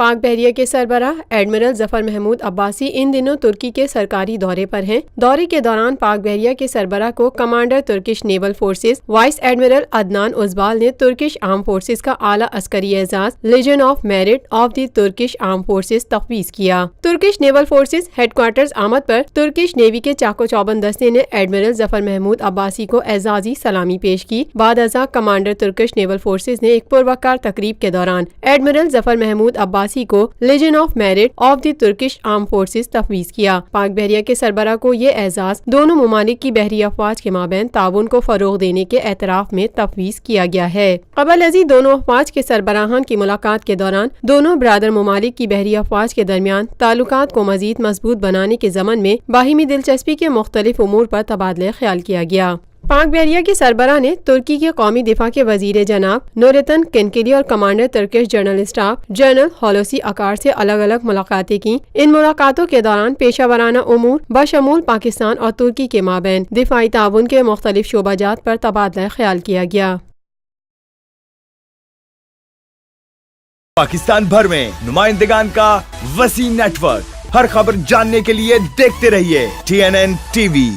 پاک بحریہ کے سربراہ ایڈمرل ظفر محمود عباسی ان دنوں ترکی کے سرکاری دورے پر ہیں۔ دورے کے دوران پاک بحریہ کے سربراہ کو commander Turkish naval forces vice admiral Adnan Ozbal نے ترکش آرم فورسز کا اعلیٰ عسکری اعزاز legion of merit of the Turkish armed forces تفویض کیا۔ Turkish naval forces headquarters آمد پر ترکش نیوی کے چاق و چوبند دستے نے ایڈمرل ظفر محمود عباسی کو اعزازی سلامی پیش کی۔ بعد ازاں کمانڈر ترکش نیول فورسز نے ایک پروقار تقریب کے دوران ایڈمرل ظفر محمود عباسی کو legion of merit of the Turkish armed forces تفویض کیا۔ پاک بحریہ کے سربراہ کو یہ اعزاز دونوں ممالک کی بحری افواج کے مابین تعاون کو فروغ دینے کے اعتراف میں تفویض کیا گیا ہے۔ قبل ازیں دونوں افواج کے سربراہان کی ملاقات کے دوران دونوں برادر ممالک کی بحری افواج کے درمیان تعلقات کو مزید مضبوط بنانے کے ضمن میں باہمی دلچسپی کے مختلف امور پر تبادلہ خیال کیا گیا۔ پاک بحریہ کے سربراہ نے ترکی کے قومی دفاع کے وزیر جناب نورتن کنکلی اور commander Turkish general staff general Hulusi Akar سے الگ الگ ملاقاتیں کی۔ ان ملاقاتوں کے دوران پیشہ ورانہ امور بشمول پاکستان اور ترکی کے مابین دفاعی تعاون کے مختلف شعبہ جات پر تبادلہ خیال کیا گیا۔ پاکستان بھر میں نمائندگان کا وسیع نیٹ ورک، ہر خبر جاننے کے لیے دیکھتے رہیے TNN TV۔